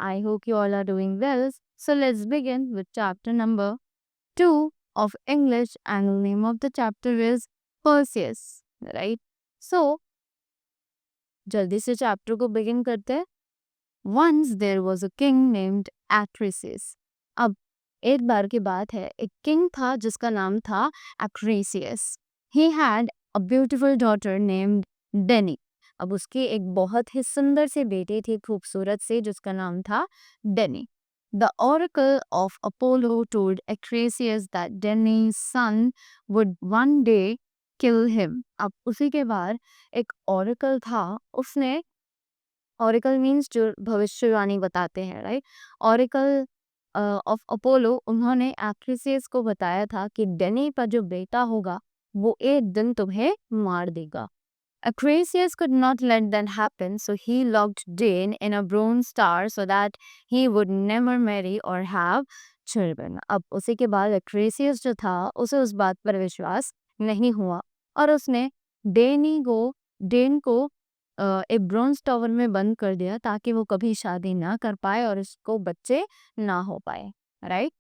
I hope you all are doing well. So let's begin with chapter number 2 of English, and the name of the chapter is Perseus, right? So जल्दी से chapter को begin करते हैं. Once there was a king named Acrisius. अब एक बार की बात है, एक किंग था जिसका नाम था Acrisius. He had a beautiful daughter named Deni. अब उसकी एक बहुत ही सुंदर सी बेटी थी, खूबसूरत सी, जिसका नाम था Deni. The oracle of Apollo told Acrisius that Deni's son would one day kill him. अब उसी के बाद एक oracle था, उसने ऑरिकल मीन्स जो भविष्यवाणी बताते हैं, राइट? ऑरिकल ऑफ अपोलो, उन्होंने एक्ट्रेसेस को बताया था कि डेनी का जो बेटा होगा वो एक दिन तुम्हें मार देगा. Acrisius could not let that happen, so he locked Dane in a bronze tower so that he would never marry or have children. अब उसी के बाद Acrisius जो था, उसे उस बात पर विश्वास नहीं हुआ और उसने डेन को एक ब्रॉन्ज टावर में बंद कर दिया ताकि वो कभी शादी ना कर पाए और उसको बच्चे ना हो पाए, right?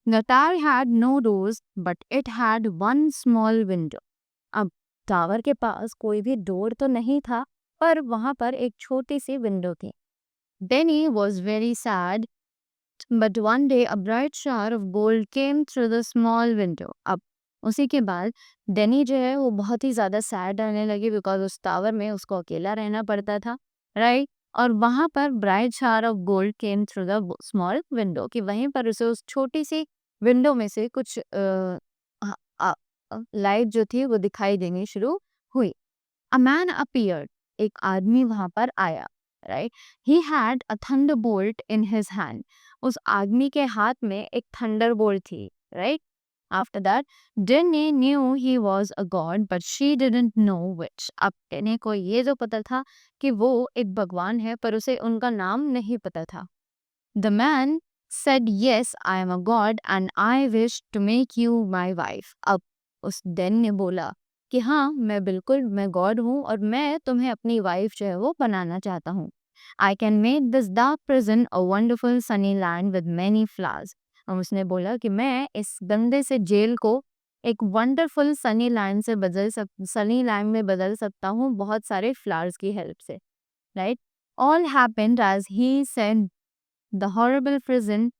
The tower had no doors, but it had one small window. अब टावर के पास कोई भी डोर तो नहीं था, पर वहां पर एक छोटी सी विंडो थी. Denny was very sad, but one day a bright shower of gold came through the small window. अब उसी के बाद डेनी जो है वो बहुत ही ज़्यादा सैड रहने लगी, बिकॉज उस टावर में उसको अकेला रहना पड़ता था, राइट? और वहाँ पर bright shower of gold came through the small window, कि वहीं पर उसे उस छोटी सी विंडो में से कुछ लाइट जो थी वो दिखाई देनी शुरू हुई. अ मैन अपीयर्ड, एक आदमी वहां पर आया, right? He had a thunderbolt in his hand. उस आदमी के हाथ में एक थंडरबोल्ट थी, right? After that Danny knew he was a god, but she didn't know which. अब डेनी को ये जो पता था कि वो एक भगवान है, पर उसे उनका नाम नहीं पता था. The man said, yes, I am a god and I wish to make you my wife. अब उस डेन ने बोला कि हाँ, मैं गॉड हूँ और मैं तुम्हें अपनी वाइफ जो है वो बनाना चाहता हूँ. I can make this dark prison a wonderful sunny land with many flowers. और उसने बोला कि मैं इस गंदे से जेल को एक वंडरफुल सनी लैंड में बदल सकता हूँ बहुत सारे फ्लावर्स की हेल्प से, right? All happened as he said. The horrible prison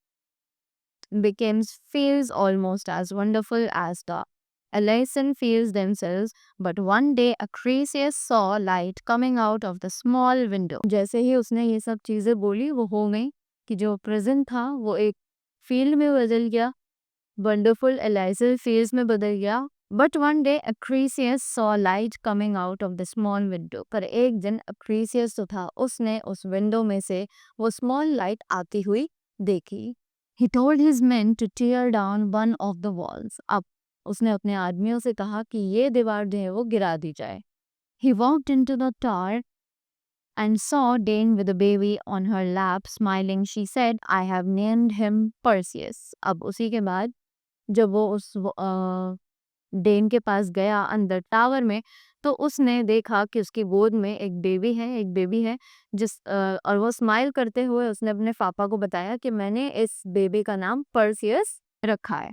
feels almost as wonderful as the Elysian fields themselves, but one day Acrisius saw light coming out of the small window. जैसे ही उसने ये सब चीजें बोली, वो हो गई कि जो प्रिजन था वो एक फील्ड में बदल गया, वंडरफुल एलाइसियन फील्ड्स में बदल गया. But one day Acrisius saw light coming out of the small window. पर एक दिन Acrisius जो था, उसने उस विंडो में से वो स्मॉल लाइट आती हुई देखी. He told his men to tear down one of the walls. अब उसने अपने आदमियों से कहा कि ये दीवार जो है वो गिरा दी जाए. He walked into the tower and saw Dane with a baby on her lap. Smiling, she said, I have named him Perseus. अब उसी के बाद जब वो उस डेन के पास गया अंदर टावर में, तो उसने देखा कि उसकी गोद में एक बेबी है और वो स्माइल करते हुए उसने अपने पापा को बताया कि मैंने इस बेबी का नाम पर्सियस रखा है.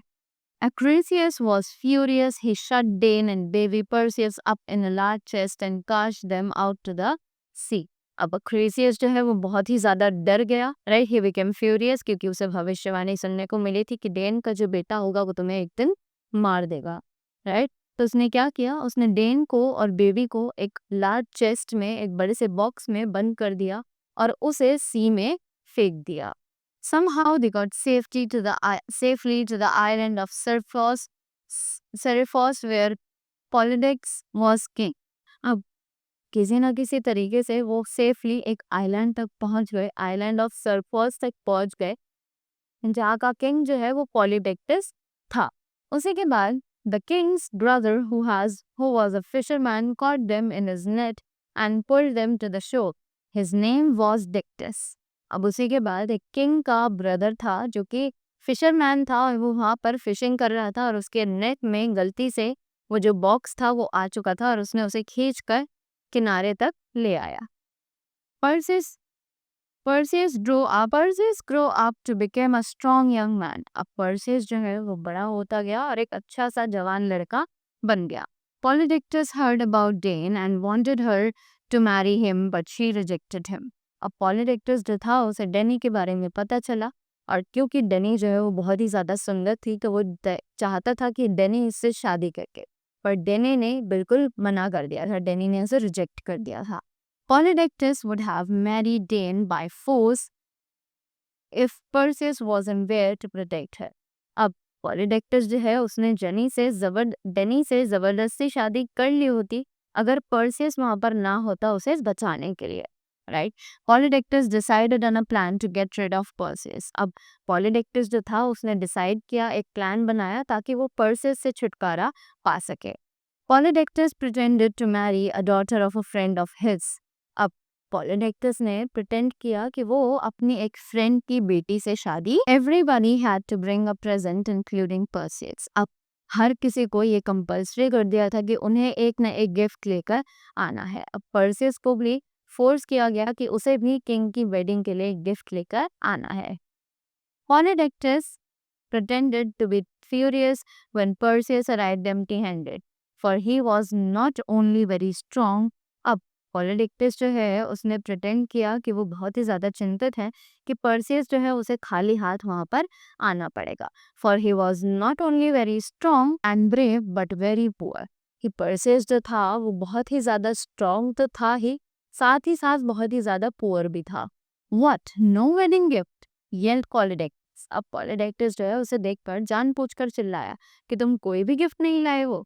Acrisius was furious. He shut Dane and baby Perseus up in a large chest and cast them out to the sea. अब Acrisius जो है वो बहुत ही ज्यादा डर गया, राइट? He became furious क्योंकि उसे भविष्यवाणी सुनने को मिली थी कि डेन का जो बेटा होगा वो तुम्हें एक दिन मार देगा, राइट? तो उसने क्या किया, उसने डेन को और बेबी को एक लार्ज चेस्ट में, एक बड़े से बॉक्स में बंद कर दिया और उसे सी में फेंक दिया. Somehow they got safely to the island of Seriphos where Polydex was king. अब किसी ना किसी तरीके से वो सेफली एक आइलैंड तक पहुंच गए, आइलैंड ऑफ सरफोस तक पहुंच गए, जहाँ का किंग जो है वो पॉलीडेक्टस था. उसी के बाद the king's brother who was a fisherman caught them in his net and pulled them to the shore. His name was Dictys. अब उसी के बाद एक किंग का ब्रदर था जो कि फिशरमैन था और वो वहां पर फिशिंग कर रहा था और उसके नेट में गलती से वो जो बॉक्स था वो आ चुका था और उसने उसे खींच कर किनारे तक ले आया. Persist Perseus grow up to become a strong young man. अब Perseus जो है वो बड़ा होता गया और एक अच्छा सा जवान लड़का बन गया. Polydectes heard about Dane and wanted her to marry him, but she rejected him. अब Polydectes जो था उसे डेनी के बारे में पता चला और क्योंकि डेनी जो है वो बहुत ही ज़्यादा सुंदर थी तो वो चाहता था कि डेनी इससे शादी करके, पर डेनी ने बिल्कुल मना कर दिया था. डेनी ने उसे रिजेक्ट कर दिया था. Polydectes would have married Dane by force if Perseus wasn't there to protect her. अब Polydectes जो है उसने डेनी से जबरदस्ती शादी कर ली होती अगर Perseus वहां पर ना होता उसे बचाने के लिए, right. Polydectes decided on a plan to get rid of Perseus. अब Polydectes जो था उसने डिसाइड किया, एक प्लान बनाया ताकि वो Perseus से छुटकारा पा सके. Polydectes pretended to marry a daughter of a friend of his. अब Polydectes ने pretend किया कि वो अपनी एक फ्रेंड की बेटी से शादी. Everybody had to bring a present including Perseus. अब हर किसी को ये कंपल्सरी कर दिया था कि उन्हें एक न एक गिफ्ट लेकर आना है. अब Perseus को भी फोर्स किया गया कि उसे भी किंग की वेडिंग के लिए गिफ्ट लेकर आना है. Polydectes pretended to be furious when Perseus arrived empty-handed, for he was not only very strong. अब Polydectes जो है उसने pretend किया कि वो बहुत ही ज़्यादा चिंतित है कि Perseus जो है उसे खाली हाथ वहाँ पर आना पड़ेगा. For he was not only very strong and brave but very poor. कि Perseus जो था वो बहुत ही ज़्यादा strong तो था ही, साथ ही साथ बहुत ही ज़्यादा poor भी था. What? No wedding gift? yelled Polydectes. अब Polydectes जो है उसे देखकर जानबूझकर चिल्लाया कि तुम कोई भी गिफ्ट नहीं लाए हो.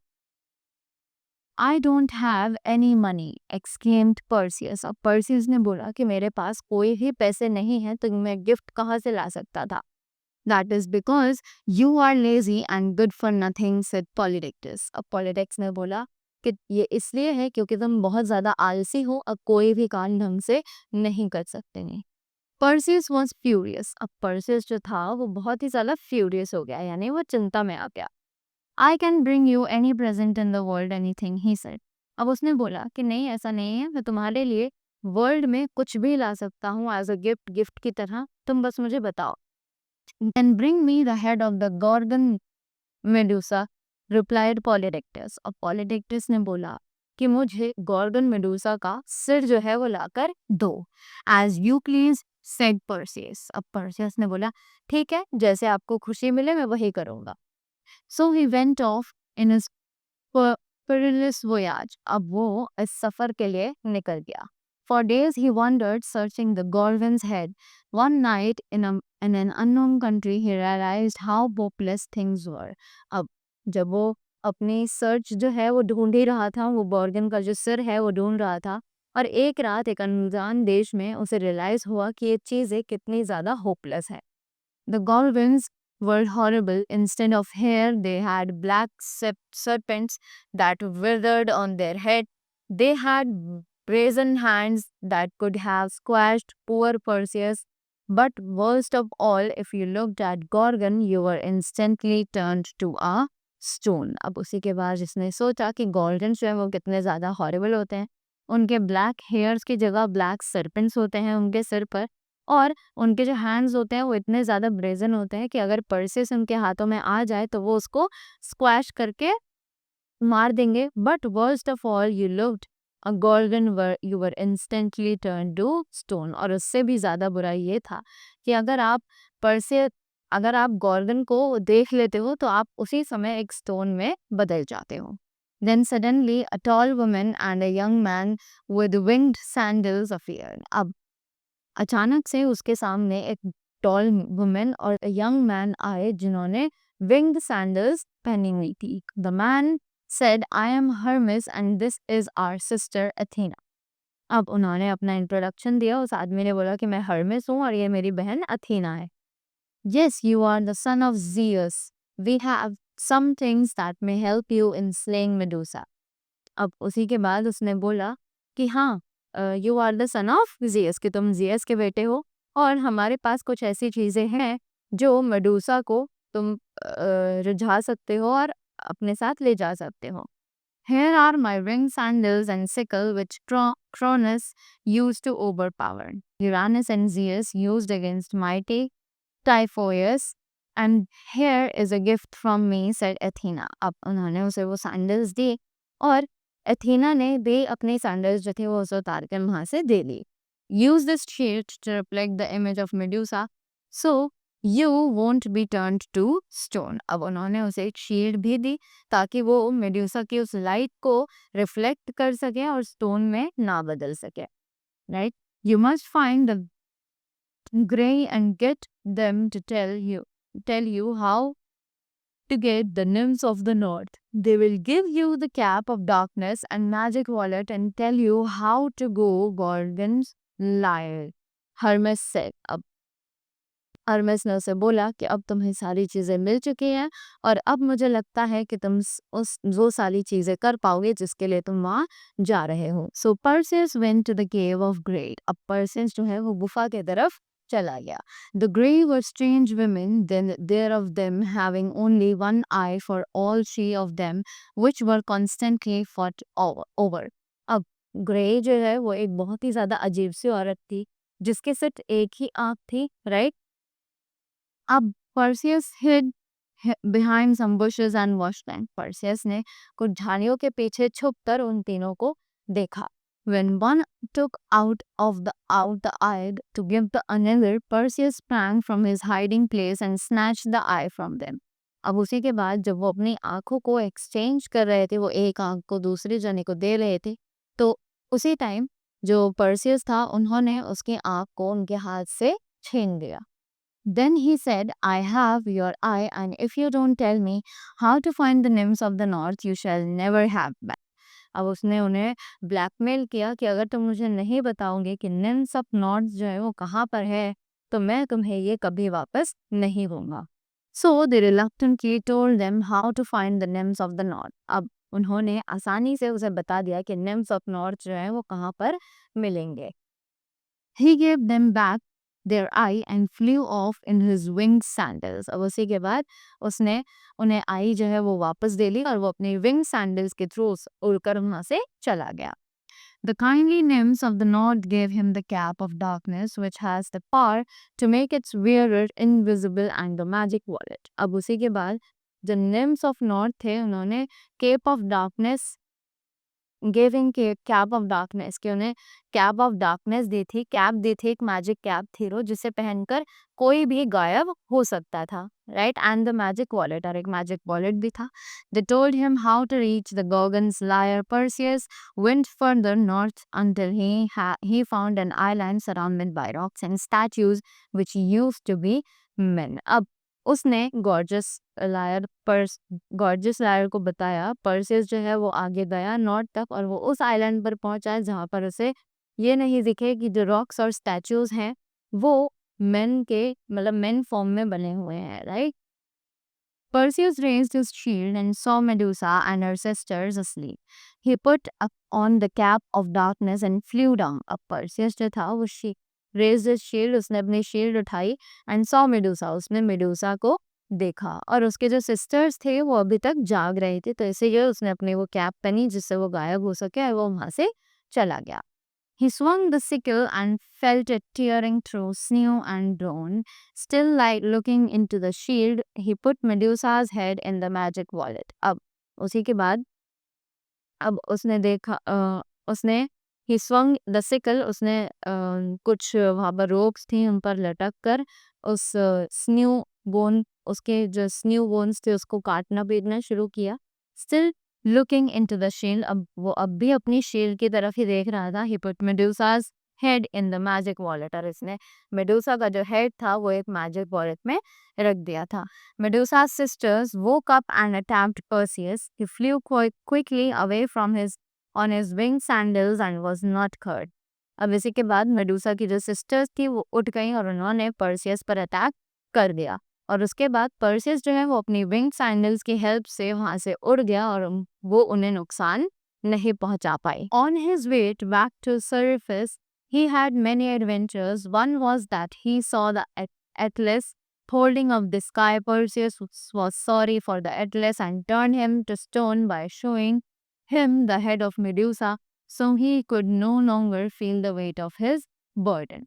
I don't have any money, exclaimed Perseus. अब Perseus ने बोला कि मेरे पास कोई ही पैसे नहीं हैं तो मैं गिफ्ट कहाँ से ला सकता था. That is because you are lazy and good for nothing, said Polydectes. अब Polydectes ने बोला कि ये इसलिए है क्योंकि तुम बहुत ज़्यादा आलसी हो और कोई भी काम ढंग से नहीं कर सकते नहीं. Perseus was furious. अब Perseus जो था वो बहुत ही ज़्यादा furious हो गया, यानी वो चिंता में आ गया. I can bring you any present in the world, anything, he said. अब उसने बोला कि नहीं, ऐसा नहीं है, मैं तुम्हारे लिए वर्ल्ड में कुछ भी ला सकता हूँ एज अ गिफ्ट की तरह, तुम बस मुझे बताओ. Then bring me the head of the Gorgon Medusa, replied Polydectes. और Polydectes ने बोला कि मुझे Gorgon Medusa का सिर जो है वो लाकर दो. As you please, said Perseus. अब Perseus ने बोला ठीक है, जैसे आपको खुशी मिले मैं वही करूँगा. So he went off in his perilous voyage. अब वो इस सफर के लिए निकल गया. For days he wandered, searching the Gorgon's head. One night in an unknown country, he realized how hopeless things were. अब जब वो अपनी सर्च जो है वो ढूंढ ही रहा था, वो गॉर्गन का जो सिर है वो ढूंढ रहा था, और एक रात एक अनजान देश में उसे रियलाइज हुआ कि ये चीज़ें कितनी ज़्यादा होपलेस है. The Gorgons were horrible. Instead of hair, they had black serpents that withered on their head. They had brazen hands that could have squashed poor Perseus. But worst of all, if you looked at Gorgon, you were instantly turned to a stone. अब उसी के बाद जिसने सोचा कि Gorgons जो है वो कितने ज़्यादा horrible होते हैं, उनके black hairs की जगह black serpents होते हैं उनके सिर पर, और उनके जो हैंड्स होते हैं वो इतने ज़्यादा ब्रेजन होते हैं कि अगर Perseus उनके हाथों में आ जाए तो वो उसको स्क्वैश करके मार देंगे. But worst of all, you looked a Gorgon you were instantly turn to stone. और उससे भी ज़्यादा बुरा ये था कि अगर आप Gorgon को देख लेते हो तो आप उसी समय एक स्टोन में बदल जाते हो. Then suddenly a tall woman and a young man with winged sandals appeared. अब अचानक से उसके सामने एक टॉल वुमेन और यंग मैन आए जिन्होंने विंग्ड सैंडल्स पहनी हुई थी. The man said, I am Hermes and this is our sister Athena. अब उन्होंने अपना इंट्रोडक्शन दिया. उस आदमी ने बोला कि मैं हर्मिस हूँ और ये मेरी बहन अथेना है. Yes, you are the son of Zeus. We have some things that may help you in slaying Medusa. अब उसी के बाद उसने बोला कि हाँ, you are the son of Zeus, कि तुम जियस के बेटे हो और हमारे पास कुछ ऐसी चीज़ें हैं जो मेडुसा को तुम रिझा सकते हो और अपने साथ ले जा सकते हो. Here are my ring sandals and sickle which Cronus used to overpower. Uranus and Zeus used against mighty Typhoeus, and here is a gift from me, said Athena. अब उन्होंने उसे वो सैंडल्स दिए और एथीना ने भी अपने सैंडल्स जो थे वो उसे उतार कर वहां से दे ली. Use this shield to reflect the image of Medusa, so you won't be turned to stone. अब उन्होंने उसे एक शील्ड भी दी ताकि वो मेड्यूसा की उस लाइट को रिफ्लेक्ट कर सके और स्टोन में ना बदल सके. Right, you must find the Gray and get them to tell you how to get the nymphs of the north. They will give you the cap of darkness and magic wallet and tell you how to go Gorgon's lair. Hermes said. अब Hermès ने उसे बोला कि अब तुम्हें सारी चीजें मिल चुकी हैं और अब मुझे लगता है कि तुम उस वो सारी चीजें कर पाओगे जिसके लिए तुम वहां जा रहे हो. So Perseus went to the cave of grey. अब परसेस जो है वो गुफा के तरफ चला गया. The Grey were strange women, then there of them having only one eye for all three of them, which were constantly fought over. अब ग्रे जो है वो एक बहुत ही ज्यादा अजीब सी औरत थी जिसके सिर्फ एक ही आंख थी. राइट, अब Perseus hid behind some bushes and watched them. Perseus ने कुछ झाड़ियों के पीछे छुपकर उन तीनों को देखा. When one took out the eye to give the another, Perseus sprang from his hiding place and snatched the eye from them. अब उसी के बाद जब वो अपनी आंखों को एक्सचेंज कर रहे थे, वो एक आंख को दूसरे जने को दे रहे थे, तो उसी टाइम जो पर्सियस था उन्होंने उसकी आंख को उनके हाथ से छीन लिया. Then he said, I have your eye, and if you don't tell me how to find the nymphs of the north, you shall never have back. अब उसने उन्हें ब्लैकमेल किया कि अगर तुम मुझे नहीं बताओगे कि निम्स ऑफ नॉर्थ जो है वो कहाँ पर है तो मैं तुम्हें ये कभी वापस नहीं दूंगा. So they reluctantly told them how to find the nymphs of the north. अब उन्होंने आसानी से उसे बता दिया कि निम्स ऑफ नॉर्थ जो है वो कहाँ पर मिलेंगे. He gave them back their eye and flew off in his winged sandals. अब उसी के बाद उसने उन्हें आई जो है वो वापस दे ली और वो अपने विंग सैंडल्स के थ्रू उड़कर वहां से चला गया. The kindly nymphs of the north gave him the cap of darkness, which has the power to make its wearer invisible, and the magic wallet. अब उसी के बाद जो nymphs of north थे उन्होंने cape of darkness गिविंग के cap of darkness के उन्हें कैप ऑफ डार्कनेस दी थी. कैप दी थी, एक मैजिक कैप थी वो जिसे पहनकर कोई भी गायब हो सकता था. Right, and the magic wallet, और एक मैजिक वॉलेट भी था. They told him how to reach the Gorgons lair. Perseus went further north until he found an island surrounded by rocks and statues which used to be men. अब उसने gorgeous lawyer को बताया. Perseus जो है वो आगे गया north तक और वो उस आइलैंड पर पहुंचा जहां पर उसे ये नहीं दिखे कि जो रॉक्स और स्टैचूज हैं वो मेन के मतलब मेन फॉर्म में बने हुए हैं. Right, Perseus raised his shield and saw Medusa and her sisters asleep. He put up on the cap of darkness and flew down. अब Perseus जो था वो raised his shield, उसने अपनी शील्ड उठाई and saw Medusa, उसने Medusa को देखा और उसके जो सिस्टर्स थे वो अभी तक जाग रहे थे, तो इसलिए उसने अपनी वो कैप पहनी जिससे वो गायब हो सके और वो वहां से चला गया. He swung the sickle and felt it tearing through snow and dawn. Still like looking into the shield, he put Medusa's head in the magic wallet. अब उसी के बाद अब उसने देखा उसने ही स्वंग द सिकल, उसने कुछ वहाँ पर रोप्स थी उन पर लटक कर उस स्न्यू बोन, उसके जो स्न्यू बोन्स थे उसको काटना पीटना शुरू किया. Still looking into the shield, अब वो अब भी अपनी शील्ड की तरफ ही देख रहा था. He put Medusa's head in the magic wallet, और इसने मेडुसा का जो हेड था वो एक मैजिक वॉलेट में रख दिया था. Medusa's sisters woke up and attacked Perseus. He flew quite quickly away from on his winged sandals and was not hurt. अब इसी के बाद मेडुसा की जो सिस्टर्स थी वो उठ गई और उन्होंने पर्सियस पर अटैक कर दिया और उसके बाद पर्सियस जो है वो अपनी विंग सैंडल्स की हेल्प से वहां से उड़ गया और वो उन्हें नुकसान नहीं पहुंचा पाई. On his way back to surface, he had many adventures. One was that he saw the Atlas holding up the sky. Perseus was sorry for the Atlas and turned him to stone by showing him the head of Medusa, so he could no longer feel the weight of his burden.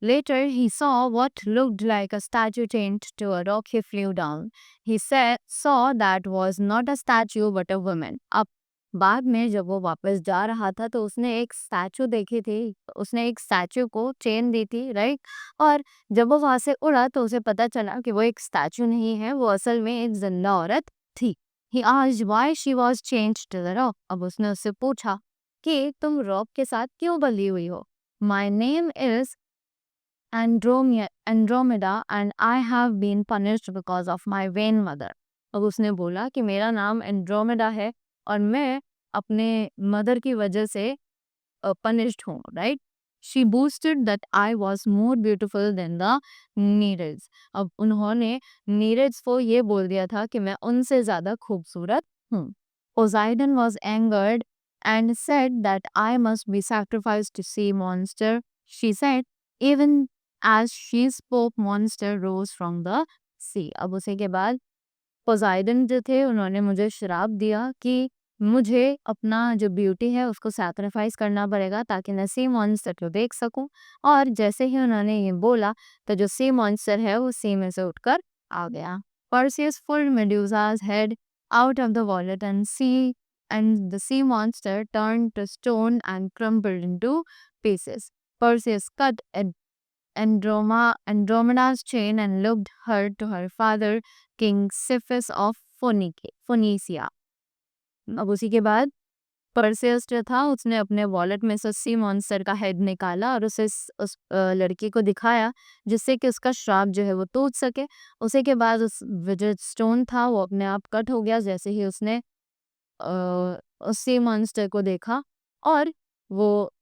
Later, he saw what looked like a statue chained to a rock. He flew down. Saw that was not a statue but a woman. अब बाद में जब वो वापस जा रहा था तो उसने एक स्टैचू देखी थी, उसने एक स्टैचू को चेन दी थी, राइट। और जब वो वहां से उड़ा तो उसे पता चला कि वो एक स्टैचू नहीं है, वो असल में एक जिंदा औरत थी। He asked why she was changed to the rock. अब उसने उससे पूछा कि तुम रॉक के साथ क्यों बंधी हुई हो। My name is Andromeda and I have been punished because of my vain mother. अब उसने बोला कि मेरा नाम एंड्रोमेडा है और मैं अपने मदर की वजह से punished हूँ, right. She boasted that I was more beautiful than the nereids. अब उन्होंने नीरज को ये बोल दिया था कि मैं उनसे ज्यादा खूबसूरत हूँ। Poseidon was angered and said that I must be sacrificed to sea monster. She said, even as she spoke, monster rose from the sea. अब उसी के बाद पोसाइडन जो थे उन्होंने मुझे श्राप दिया कि मुझे अपना जो ब्यूटी है उसको सैक्रिफाइस करना पड़ेगा ताकि मैं सी मॉन्स्टर को देख सकूं। और जैसे ही उन्होंने ये बोला तो जो सी मॉन्स्टर है वो सी में से उठकर आ गया। Perseus pulled Medusa's head out of the wallet and the sea monster turned to stone and crumbled into pieces. Perseus cut Andromeda's chain and looked her to her father, King Cepheus of Phoenicia. अब उसी के बाद परसेउस जो था उसने अपने wallet में से सी मॉन्स्टर का हेड निकाला और उस लड़की को दिखाया जिससे कि उसका श्राप जो है वो टूट सके। उसी के बाद उस जो स्टोन था वो अपने आप कट हो गया जैसे ही उसने उस सी मॉन्स्टर को देखा। और वो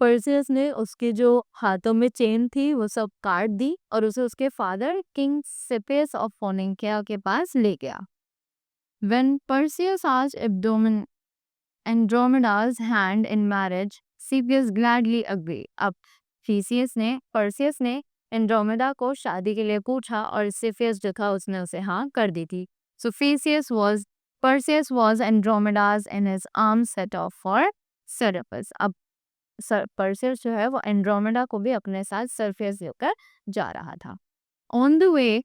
परसेउस ने उसके जो हाथों में चेन थी वो सब काट दी और उसे उसके फादर किंग सिपेस ऑफ फोनिकिया के पास ले गया। When Perseus asked Andromeda's hand in marriage, Cepheus gladly agreed. अब परसियस ने एंड्रोमेडा को शादी के लिए पूछा और सिफियस जो था उसने उसे हाँ कर दी थी। So Perseus was Andromeda's in his arms set off for Serapis. अब परसेउस जो है वो एंड्रोमेडा को भी अपने साथ सरफेस लेकर जा रहा था। On the way,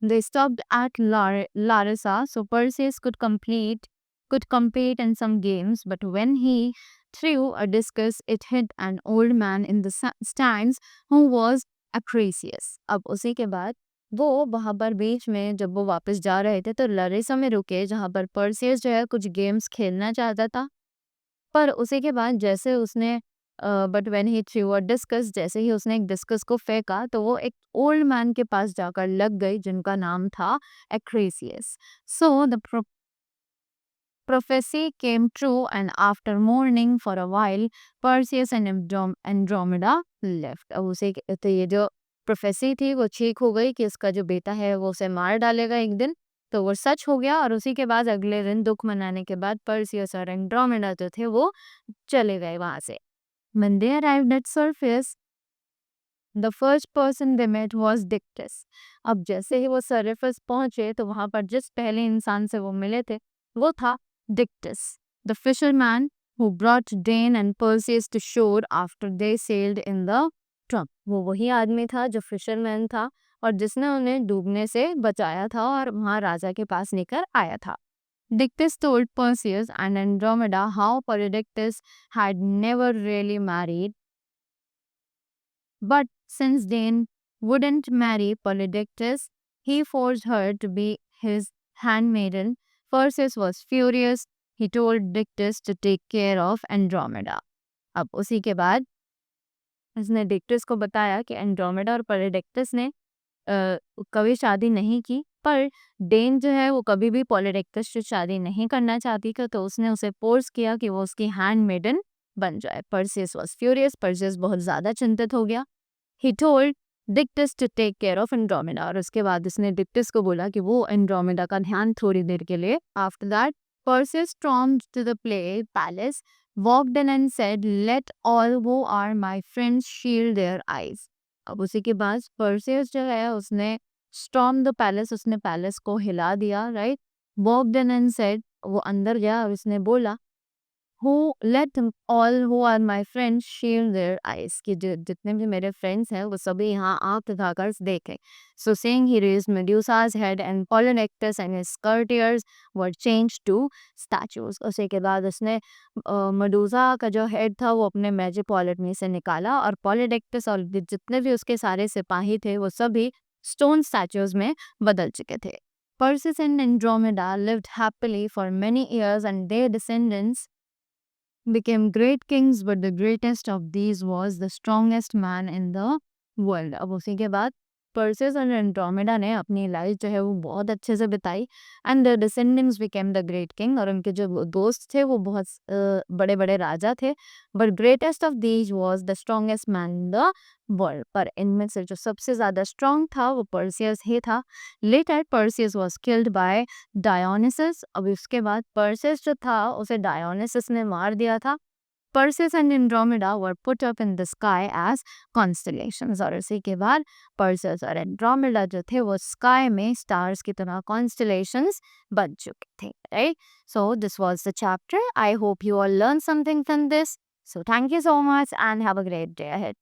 they stopped at Larissa so Perseus could compete in some games, but when he threw a discus, it hit an old man in the stands who was Acrisius. अब उसी के बाद वो वहां पर बीच में जब वो वापस जा रहे थे तो लरिसा में रुके जहां पर परसियस जो है कुछ गेम्स खेलना चाहता था। पर उसी के बाद जैसे उसने but when he through a discuss, जैसे ही उसने एक डिस्कस को फेंका तो वो एक ओल्ड मैन के पास जाकर लग गई जिनका नाम था Acrisius. So the prophecy came true and after mourning for a while Perseus and Andromeda left. अब उसे तो ये जो प्रोफेसी थी वो ठीक हो गई कि इसका जो बेटा है वो उसे मार डालेगा एक दिन, तो वो सच हो गया। और उसी के बाद अगले दिन दुख मनाने के बाद परसियस और एंड्रोमेडा जो थे वो चले गए वहां से। When they arrived at surface, the first person they met was Dictys. अब जैसे ही वो सरफेस पहुंचे तो वहां पर जिस पहले इंसान से वो मिले थे वो था Dictys, the fisherman who brought Dane and Perseus to shore after they sailed in the trump. वो वही आदमी था जो फिशरमैन था और जिसने उन्हें डूबने से बचाया था और वहां राजा के पास लेकर आया था। Dictys told Perseus and Andromeda how Polydectes had never really married, but since Dane wouldn't marry Polydectes, he forced her to be his handmaiden. Perseus was furious. He told Dictys to take care of Andromeda. अब उसी के बाद उसने डिक्टस को बताया कि Andromeda और पोलिडेक्टस ने कभी शादी नहीं की, पर डेन जो है वो कभी भी पोलिडेक्टस से शादी नहीं करना चाहती थी, तो उसने उसे फोर्स किया कि वो उसकी हैंड मेडन बन जाए। परसियस वाज फ्यूरियस, परसियस बहुत ज्यादा चिंतित हो गया। He told Dictys to take care of Andromeda, और उसके बाद उसने डिक्टस को बोला कि वो एंड्रोमेडा का ध्यान थोड़ी देर के लिए। After that Perseus stormed to the palace, walked in and said, "Let all who are my friends shield their eyes." अब उसी के बाद Perseus जो है उसने storm the palace, उसने पैलेस को हिला दिया, right. Walked in and said, वो अंदर गया और उसने बोला who let all who are my friends shield their eyes, कि जितने भी मेरे फ्रेंड्स हैं वो सभी यहाँ आँख उठाकर देखें. So saying he raised Medusa's head and Polydectes and his courtiers were changed to statues. उसी के बाद उसने मेडुसा का जो हेड था वो अपने मैजिक वॉलेट में से निकाला, और पॉलीडेक्टस और जितने भी उसके सारे सिपाही थे वो सभी स्टोन स्टैचूज में बदल चुके थे. Perseus and Andromeda lived happily for many years and their descendants became great kings, but the greatest of these was the strongest man in the world. अब उसी के बाद पर्सेस और एंड्रोमेडा ने अपनी लाइफ जो है वो बहुत अच्छे से बिताई, and the descendants became the great king, और उनके जो दोस्त थे वो बहुत बड़े बड़े राजा थे. But greatest of these was the strongest man in the world, पर इनमें से जो सबसे ज़्यादा स्ट्रॉन्ग था वो पर्सियस ही था. Later Perseus was killed by Dionysus. अब उसके बाद पर्सेस जो था उसे डायोनिसस ने मार दिया था. Perseus and Andromeda were put up in the sky as constellations, और इसी के बाद Perseus और Andromeda जो थे वो sky में stars की तरह constellations बन चुके थे, right? So this was the chapter. I hope you all learned something from this. So thank you so much and have a great day ahead.